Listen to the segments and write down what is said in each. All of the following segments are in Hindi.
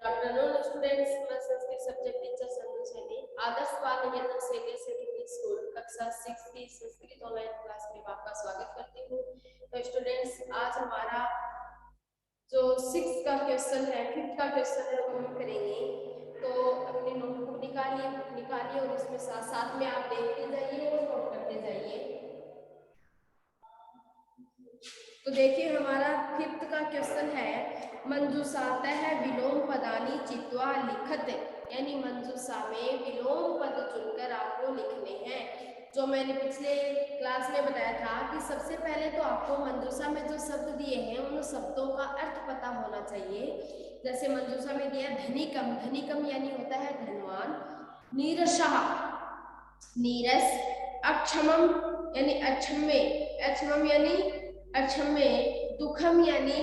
आफ्टरनून स्टूडेंट्स, मैं संस्कृत सब्जेक्ट टीचर संजू सैनी आदर्श बाल निकेतन सीबीएसई इंग्लिश स्कूल कक्षा 6 की संस्कृत ऑनलाइन क्लास में आपका स्वागत करती हूँ। तो स्टूडेंट्स, आज हमारा जो 6 का क्वेश्चन है, 5th का क्वेश्चन है, वो हम करेंगे। तो अपनी नोटबुक निकालिए, बुक निकालिए और इसमें साथ साथ में आप देखते जाइए और नोट करते जाइए। तो देखिए, हमारा 5th का क्वेश्चन है मंजूषातः विलोम पदानि चित्वा लिखत, यानी मंजूषा में विलोम पद चुनकर आपको लिखने हैं। जो मैंने पिछले क्लास में बताया था कि सबसे पहले तो आपको मंजूषा में जो शब्द दिए हैं उन शब्दों का अर्थ पता होना चाहिए। जैसे मंजूषा में दिया धनिकम, धनिकम यानी होता है धनवान। नीरसः, नीरस। अक्षमम यानी अक्षम्य, अक्षमम यानी अक्षम्य। दुखम यानी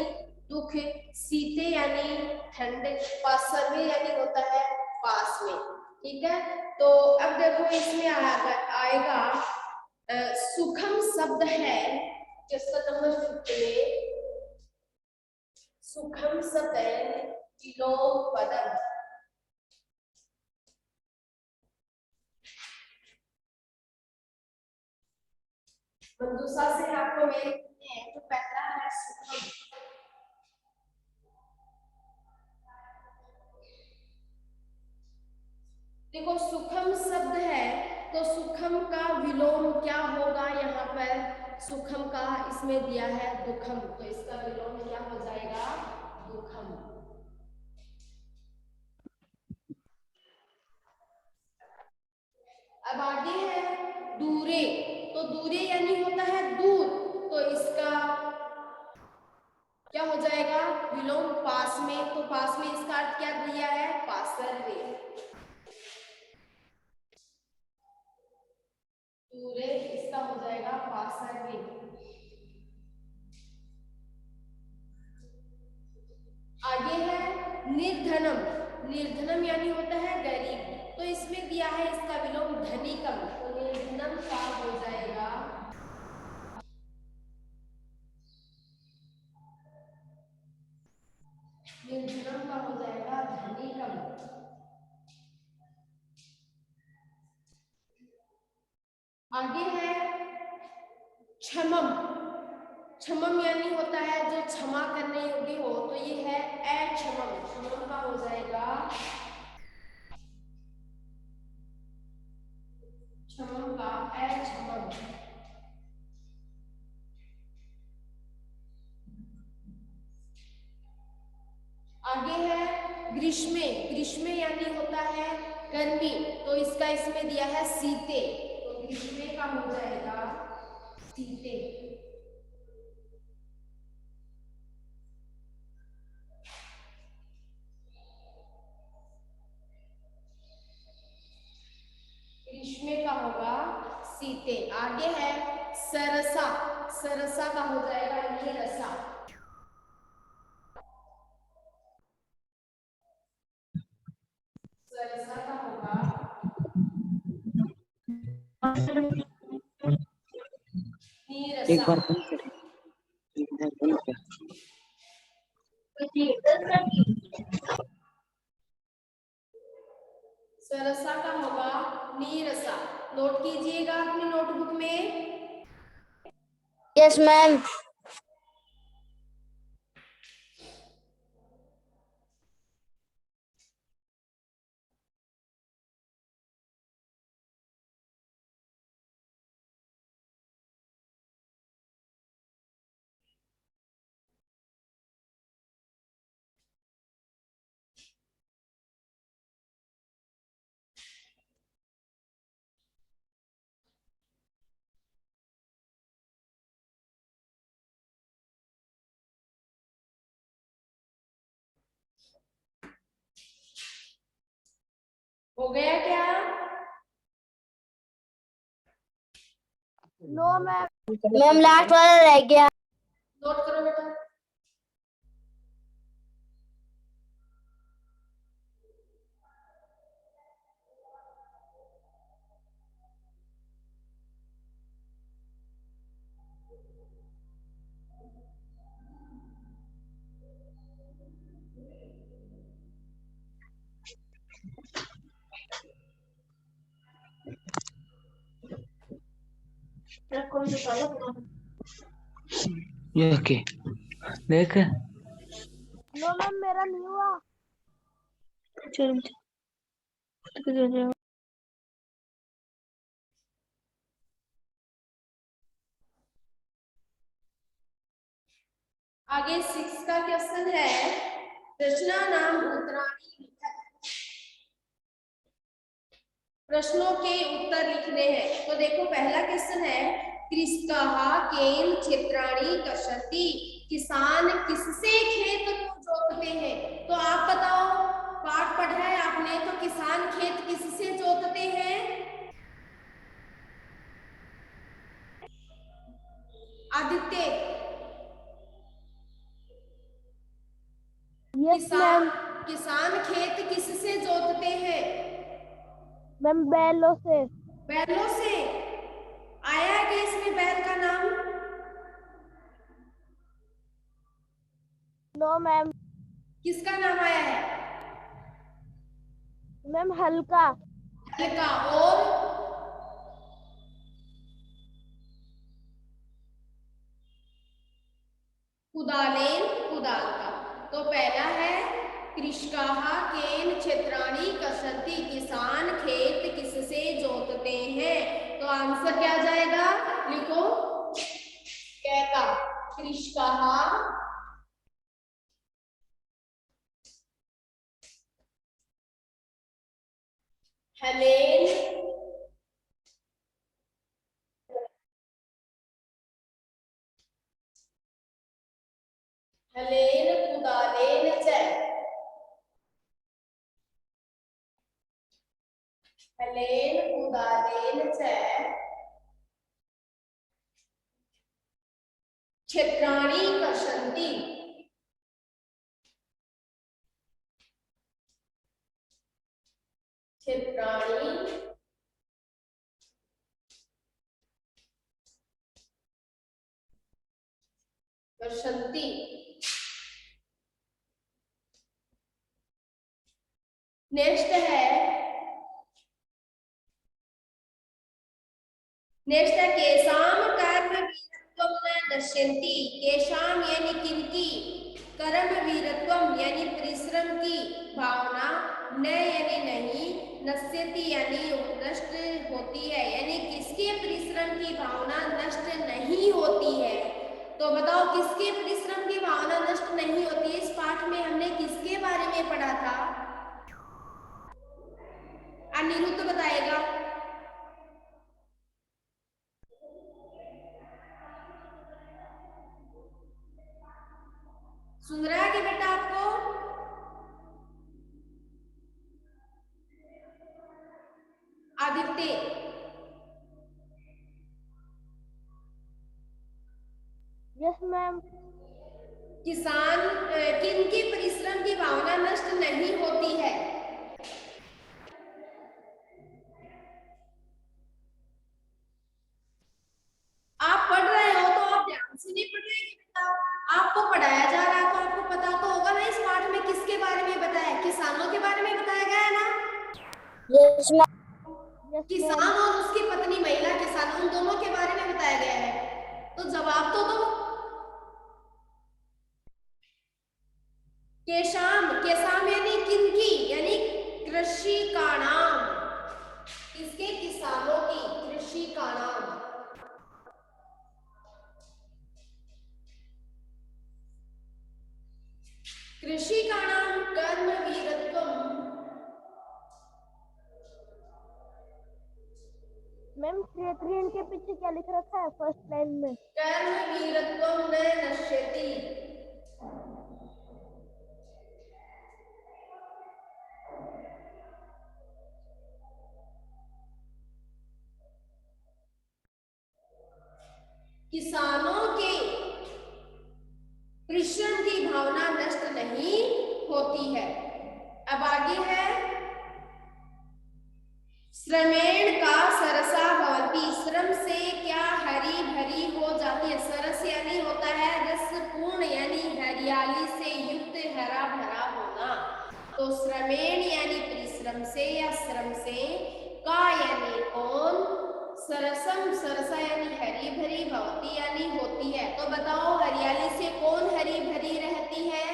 दुख। शीते यानी ठंड। पार्श्वे यानी होता है पास में। ठीक है, तो अब देखो इसमें आएगा सुखम शब्द है क्वेश्चन नंबर 5 में। सुखम शब्द है विलोम पदम। मंजूषा से आपको मेरे तो पहला है सुखम। देखो, सुखम शब्द है तो सुखम का विलोम क्या होगा? यहाँ पर सुखम का इसमें दिया है दुखम, तो इसका विलोम क्या हो जाएगा? दुखम। अब आगे है दूरे, तो दूरे यानी होता है दूर, तो इसका क्या हो जाएगा? विलोम पास में, तो पास में इसका अर्थ क्या दिया है? पार्श्वे। दूरे इसका हो जाएगा पार्श्वे। आगे है निर्धनम, निर्धनम यानी होता है गरीब, तो इसमें दिया है इसका विलोम धनिकम, तो निर्धनम का हो जाएगा निर्धनम का हो जाएगा धनिकम। आगे है क्षमम, क्षमम यानी होता है जो क्षमा करने योग्य हो, तो ये है अक्षमम, क्षमम का हो जाएगा क्षमम का अक्षमम। आगे है ग्रीष्मे, ग्रीष्मे यानी होता है गर्मी, तो इसका इसमें दिया है शीते, तो ग्रीष्मे का हो जाएगा शीते। ग्रीष्मे का होगा शीते। आगे है सरसा, सरसा का हो जाएगा नीरसा। सरसा का होगा नीरसा। एक बार बंद करें, एक बार बंद करें। सरसा का होगा नीरसा। नोट कीजिएगा अपनी नोटबुक में। Yes ma'am. हो गया क्या? नो मैम, मैम लास्ट वाला रह गया। नोट करो बेटा। ये ओके देख नो मैम मेरा नहीं हुआ। चल आगे 6 का क्वेश्चन है, रचना नाम उत्तराणी लिखत। प्रश्नों के उत्तर लिखने हैं। तो देखो पहला क्वेश्चन है, कृषकाः केन क्षेत्राणि कर्षति। किसान किससे खेत को जोतते हैं? तो आप बताओ, पाठ पढ़ा है आपने, तो किसान खेत किससे जोतते हैं? Aditya, yes ma'am. किसान खेत किससे जोतते हैं? मैम बैलों से। बैलों से। आया है कि इसमें बैल का नाम? No ma'am. किसका नाम आया है? मैम हल्का। हल का। और कुदालेन, कुदाल का। तो पहला है, कृषकाः केन क्षेत्राणि कर्षति। किसान खेत किससे जोतते हैं? तो आंसर क्या आ जाएगा? लिखो, क्या का? कृषकाः हलेन हलेन कुदालेन च। हलेन कुदालेन च क्षेत्राणि कर्षन्ति। क्षेत्राणि कर्षन्ति। नेक्स्ट है, केशाम कर्म वीरत्वम न नश्यन्ति। केशाम यानी किनकी, कर्म वीरत्वम यानी परिश्रम की भावना, न यानी नहीं, नश्यति यानी नष्ट होती है। यानी किसके परिश्रम की भावना नष्ट नहीं होती है? तो बताओ किसके परिश्रम की भावना नष्ट नहीं होती है? इस पाठ में हमने किसके बारे में पढ़ा था? अनिरुद्ध बताएगा। सुन रहा है कि बेटा आपको? Aditya, yes ma'am. किसान किनकी परिश्रम की भावना नष्ट नहीं होती है? आप पढ़ रहे हो तो आप ध्यान से नहीं पढ़ रहे कि बेटा? आपको पढ़ाया जा रहा है तो आपको पता तो होगा ना, इस पाठ में किसके बारे में बताया? किसानों के बारे में बताया गया है ना? Yes ma'am. किसान और उसकी पत्नी महिला किसान, उन दोनों के बारे में बताया गया है। तो जवाब तो दो। केशाम, केशाम यानी किनकी, यानी कृषि का नाम। किसके? किसानों की, कृषि का नाम। कृषि का नाम कर्म वीरत्वम। मैम क्षेत्रीय के पीछे क्या लिख रखा है फर्स्ट लाइन में? कर्म वीरत्वम न नश्यति। किसानों के परिश्रम की भावना नष्ट नहीं होती है। अब आगे है, श्रमेण का सरसा भवति। श्रम से क्या हरी भरी हो जाती है? सरस यानी होता है रसपूर्ण, यानी हरियाली से युक्त, हरा भरा होना। तो श्रमेण यानी परिश्रम से या श्रम से, का यानी कौन, सरसम, सरसा यानी हरी भरी, भवती यानी होती है। तो बताओ हरियाली से कौन हरी भरी रहती है?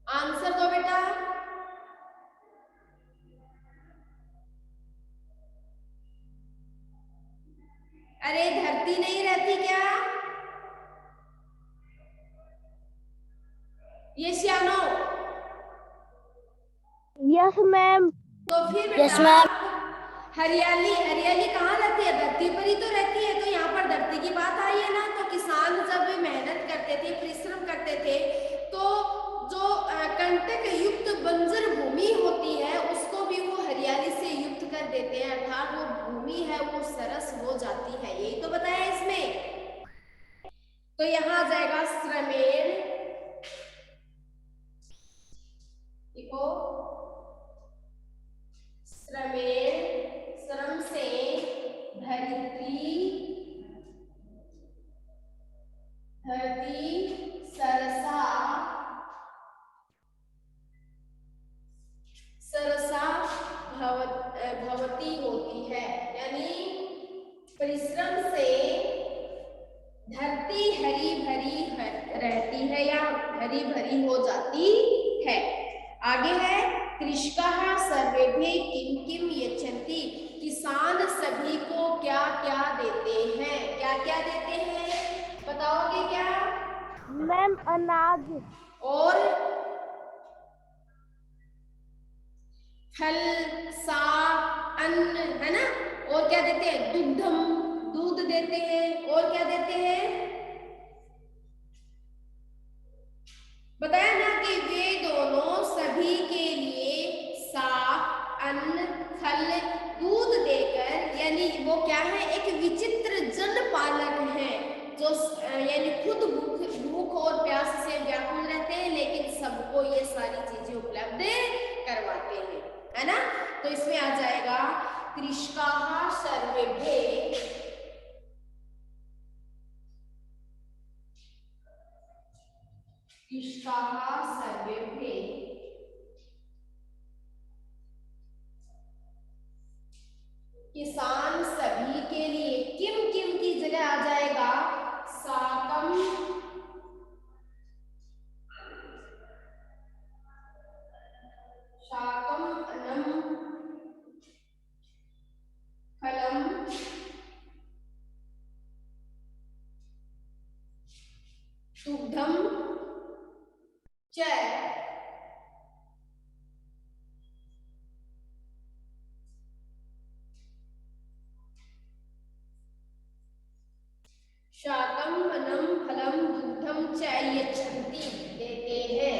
आंसर दो बेटा। अरे धरती नहीं रहती क्या? यस या नो? Yes ma'am. तो फिर यस बेटा मैम। हरियाली, हरियाली कहाँ रहती है? धरती पर ही तो रहती है। तो यहाँ पर धरती की बात आई है ना। तो किसान जब मेहनत करते थे, परिश्रम करते थे, तो जो कंटक युक्त बंजर भूमि होती है उसको भी वो हरियाली से युक्त कर देते हैं, अर्थात वो भूमि है वो सरस हो जाती है। यही तो बताया इसमें। तो यहाँ आ जाएगा श्रमेण। देखो श्रमेण, श्रम से धरती, धरती सरसा, सरसा भवती होती है। यानी परिश्रम से धरती हरी भरी रहती है या हरी भरी हो जाती है। आगे है कृषकाः सर्वेभ्यः किं किं यच्छन्ति। किसान सभी को क्या क्या देते हैं? क्या क्या देते हैं बताओगे क्या? मैम अनाज। और फल, साग, अन्न, है ना। और क्या देते हैं? दुग्धम, दूध देते हैं। और क्या देते हैं? बताया ना कि वे दोनों सभी के लिए साग, अन्न, फल, दूध देकर, यानी वो क्या है? एक विचित्र जन पालक है जो यानी खुद भूख और प्यास से व्याकुल रहते हैं, लेकिन सबको ये सारी चीजें उपलब्ध करवाते हैं, है ना। तो इसमें आ जाएगा कृषकाः सर्वेभ्यः, कृषकाः सर्वेभ्यः किसान सभी के लिए। किम किम की जगह आ जाएगा साकम, शाकम, अन्नम, फलम, दुग्धम च। शाकम, अन्नम, फलम, दुग्धम च यच्छन्ति देते हैं।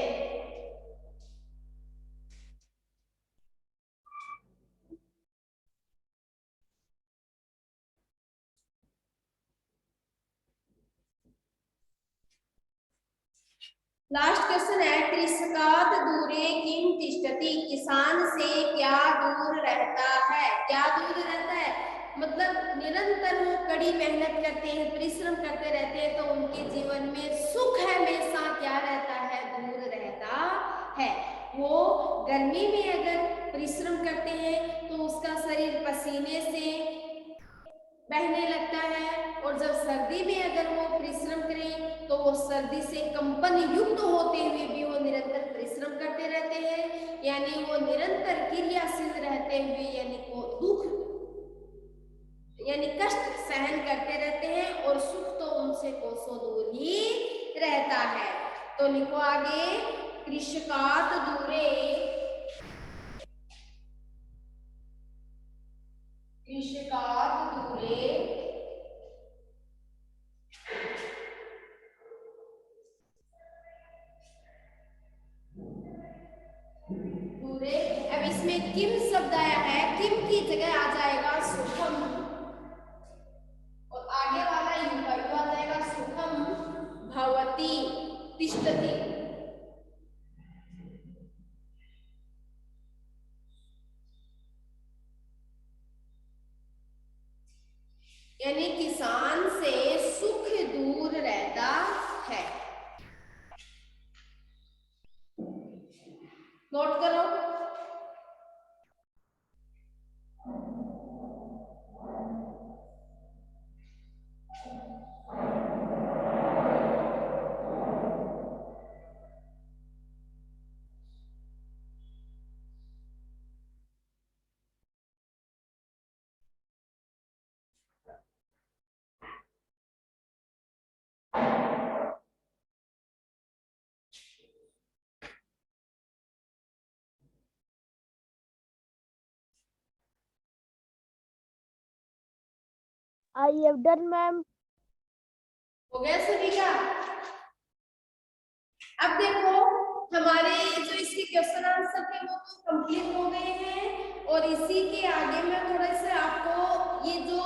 लास्ट क्वेश्चन है कृषकात् दूरे किम तिष्ठति। किसान से क्या दूर रहता है? क्या दूर रहता है मतलब निरंतर वो कड़ी मेहनत करते हैं, परिश्रम करते रहते हैं, तो उनके जीवन में सुख हमेशा क्या रहता है? दूर रहता है। वो गर्मी में अगर परिश्रम करते हैं तो उसका शरीर पसीने से बहने लगता है, और जब सर्दी में अगर वो परिश्रम करें तो वो सर्दी से कंपन युक्त होते हुए भी वो निरंतर परिश्रम करते रहते हैं, यानी वो निरंतर क्रियाशील रहते हुए यानी को दुख यानी कष्ट सहन करते रहते हैं, और सुख तो उनसे कोसों दूर ही रहता है। तो लिखो आगे कृषकात् दूरे, कृषकात् दूरे दूरे। अब इसमें किम शब्द आया है, किम की जगह आ जाएगा सुखम, और आगे वाला यू आ जाएगा सुखम भवती तिष्ठति। यानी किसान से सुख दूर रहता है। नोट करो। I have done, ma'am. हो गया सभी का? अब देखो हमारे जो इसके क्वेश्चन आंसर थे वो तो कंप्लीट हो गए हैं और इसी के आगे मैं थोड़ा सा आपको ये जो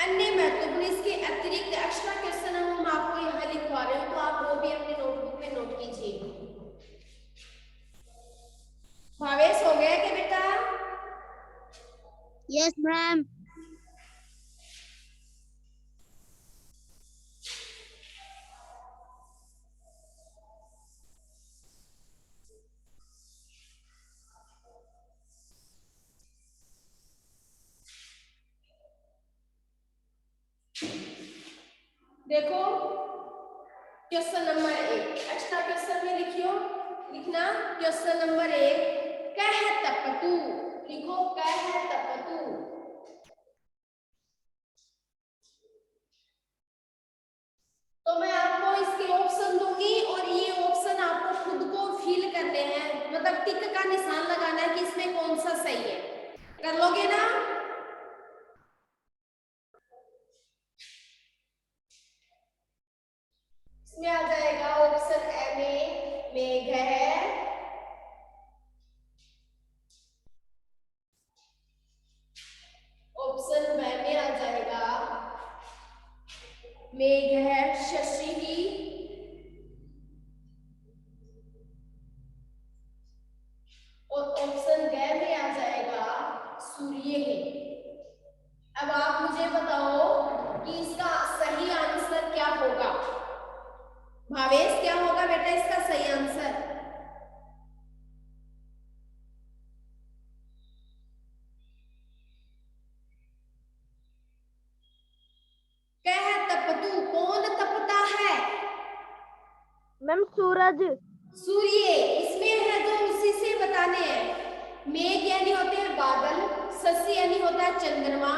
अन्य महत्वपूर्ण इसके अतिरिक्त एक्स्ट्रा क्वेश्चन हम आपको यहाँ लिखवा रहे हो तो आप वो भी अपने नोटबुक में नोट कीजिए। भावेश हो गया क्या बेटा? Yes, ma'am. देखो क्वेश्चन नंबर 1 एक्स्ट्रा क्वेश्चन में लिखना क्वेश्चन नंबर 1 कह तपतु लिखो कह तपतु। तो मैं आपको इसके ऑप्शन दूंगी और ये ऑप्शन आपको खुद को फिल करने हैं मतलब टिक का निशान लगाना है कि इसमें कौन सा सही है। कर लोगे ना? इसमें आ जाएगा ऑप्शन ए में मेघ है, ऑप्शन बी में आ जाएगा मेघ है शशि ही, और ऑप्शन ग में आ जाएगा सूर्य है। अब आप मुझे बताओ कि इसका सही आंसर क्या होगा? भावेश क्या होगा बेटा इसका सही आंसर? कह तपतु कौन तपता है? मैम सूरज। सूर्य इसमें है जो उसी से बताने हैं। मेघ यानी होते हैं बादल, शशि यानी होता है चंद्रमा,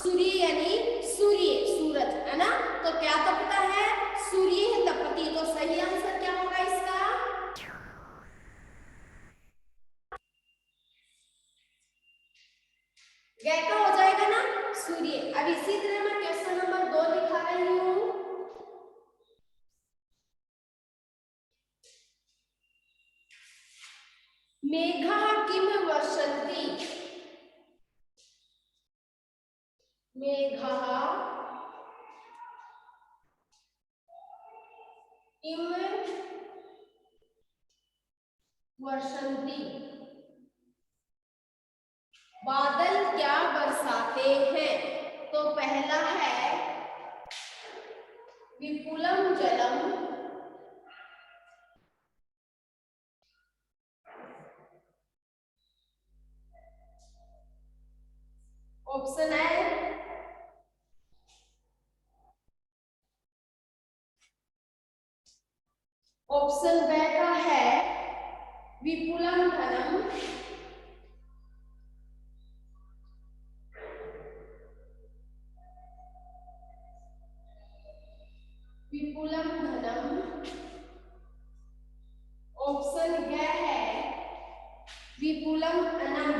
सूर्य यानी सूरज है ना। तो क्या तपता है? सूर्य है तपती। तो सही आंसर क्या होगा इसका? गैका हो जाएगा ना सूर्य। अब इसी तरह मैं क्वेश्चन नंबर 2 लिखा रही हूँ। मेघा किम वर्षन्ति मेघा किम वर्षन्ति बादल क्या बरसाते हैं? तो पहला है विपुलम जलम, ऑप्शन है ऑप्शन बी का है विपुलम धनम, विपुलम धनम, ऑप्शन ग है विपुलम अनम,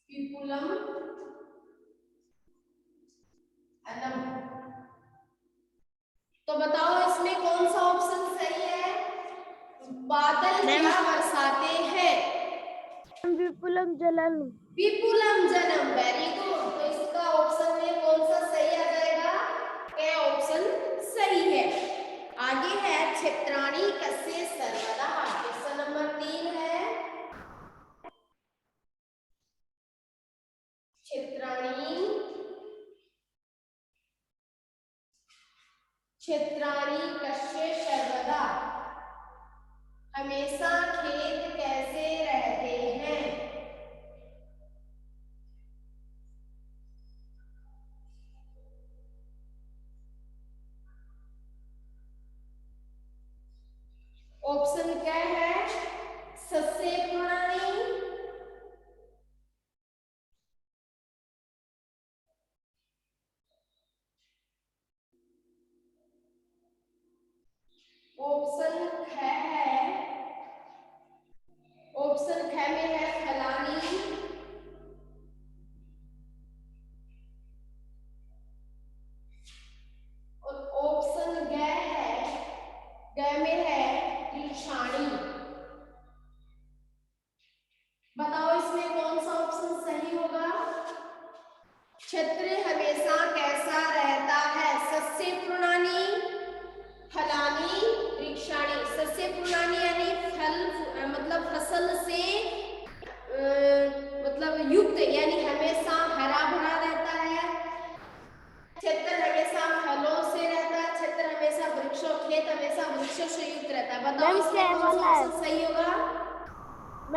विपुलम अनम। तो बताओ इसमें कौन सा ऑप्शन सही है? बादल क्या बरसाते हैं? विपुलम जलन। विपुलम जलम। Very good. तो इसका ऑप्शन में कौन सा सही आ जाएगा? क्या ऑप्शन सही है? आगे है क्षेत्राणि कस्य सर्वदा। क्वेश्चन नंबर 3 है क्षेत्राणि कस्य सर्वदा हमेशा खेत कैसे रहते हैं? ऑप्शन क्या है? सस्य प्रणाली, ऑप्शन है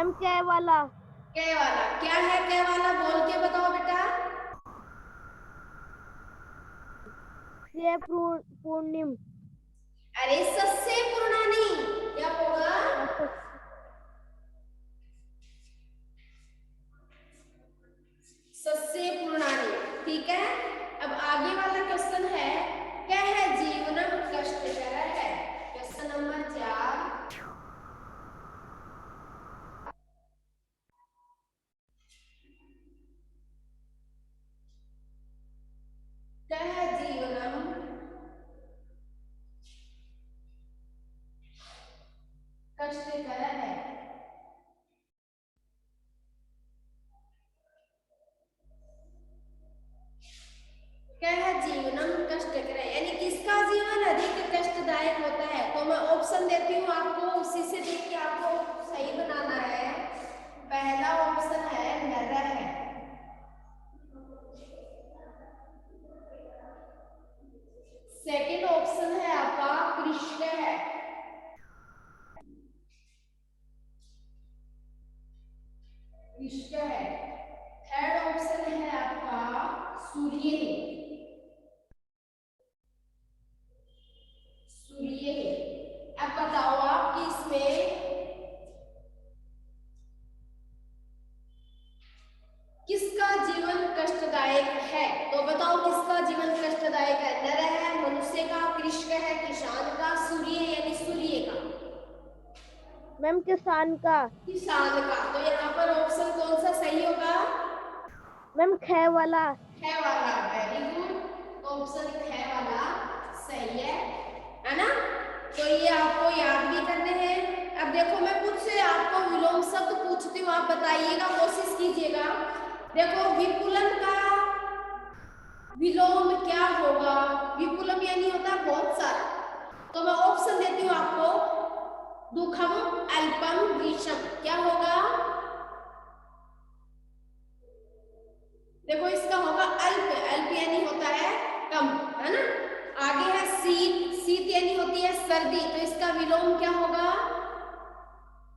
मैम कै वाला। कै वाला क्या है? कै वाला बोल के बताओ बेटा। से पूर्णिम। अरे सस्से पूर्णानी क्या होगा? सस्से पूर्णानी। ठीक है, अब आगे वाला क्वेश्चन है, क्या है जीवनम कष्टकर है। Question number 4। क्या है जीवनम कष्टकर है। क्या है जीवनम कष्टकर है, यानी किसका जीवन अधिक कष्टदायक होता है। तो मैं ऑप्शन देती हूँ आपको, उसी से देख के आपको सही बनाना है। पहला ऑप्शन है नरह। सेकंड ऑप्शन है आपका कृष्ण है। कृष्ण है। थर्ड ऑप्शन है आपका सूर्य है। सूर्य है। अब बताओ आप कि इसमें किसका जीवन कष्टदायक है। तो बताओ किसका जीवन कष्टदायक है। नर है, मनुष्य का, कृषक है, किसान का, सूर्य यानी सूर्य का। मैम किसान का। किसान का। तो यहाँ पर ऑप्शन कौन सा सही होगा? मैम कै वाला। कै वाला। वेरी गुड, ऑप्शन कै वाला सही है ना। तो ये आपको याद भी करने हैं। अब देखो मैं मुझसे आपको विलोम शब्द पूछती हूँ, आप बताइएगा, कोशिश कीजिएगा। देखो विपुलन का विलोम क्या होगा। विपुलम यानी होता है बहुत सारा। तो मैं ऑप्शन देती हूँ आपको, दुखम, अल्पम, विषम। क्या होगा? देखो इसका होगा अल्प। अल्प यानी होता है कम, है ना। आगे है शीत। शीत यानी होती है सर्दी। तो इसका विलोम क्या होगा?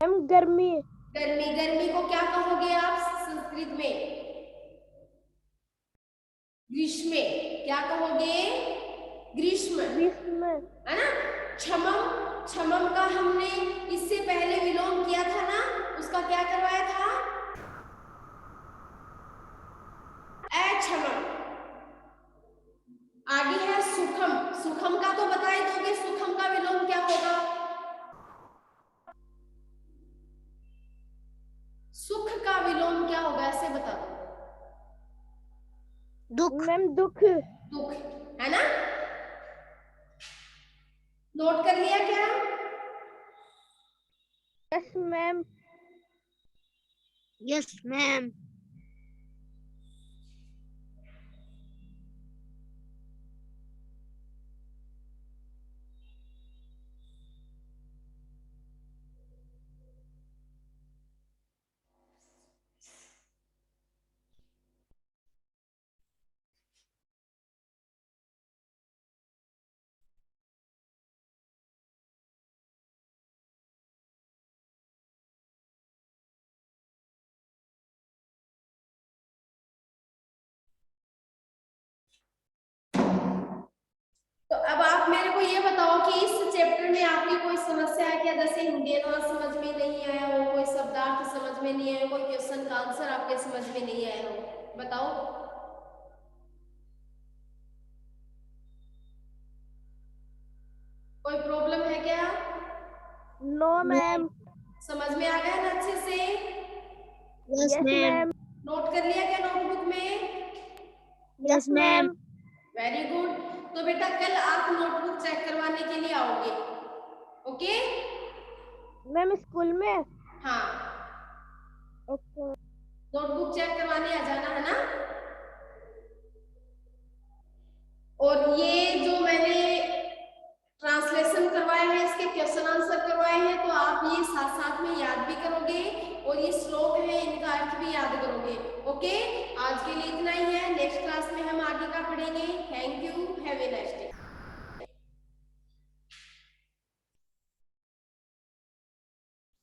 मैम गर्मी। गर्मी। गर्मी को क्या कहोगे आप संस्कृत में? ग्रीष्म। क्या कहोगे? ग्रीष्म, ग्रीष्म। है ना। क्षमम। क्षमम का हमने इससे पहले विलोम किया था ना, उसका क्या करवाया था? अक्षमम। आगे है सुखम। सुखम का तो बता ही दोगे, सुखम का विलोम क्या होगा? सुख का विलोम क्या होगा, ऐसे बता दो। दुख। मैम दुख। दुख, है ना। नोट कर लिया क्या? Yes ma'am. Yes ma'am. तो अब आप मेरे को ये बताओ कि इस चैप्टर में आपकी कोई समस्या है क्या? जैसे हिंदी समझ में नहीं आया हो, कोई शब्दार्थ समझ में नहीं आया, कोई क्वेश्चन का आंसर आपके समझ में नहीं आया हो, बताओ। कोई प्रॉब्लम है क्या? No ma'am. समझ में आ गया ना अच्छे से? Yes ma'am. नोट कर लिया क्या नोटबुक में? Yes ma'am. Very good. तो बेटा कल आप नोटबुक चेक करवाने के लिए आओगे, ओके? मैम स्कूल में। हाँ, ओके। नोटबुक चेक करवाने आ जाना, है ना। और ये जो मैंने ट्रांसलेशन करवाए हैं, इसके क्वेश्चन आंसर करवाए हैं, तो आप ये साथ साथ में याद भी करोगे, और ये श्लोक है इनका अर्थ भी याद करोगे, ओके। आज के लिए इतना ही है, नेक्स्ट क्लास में हम आगे का पढ़ेंगे। थैंक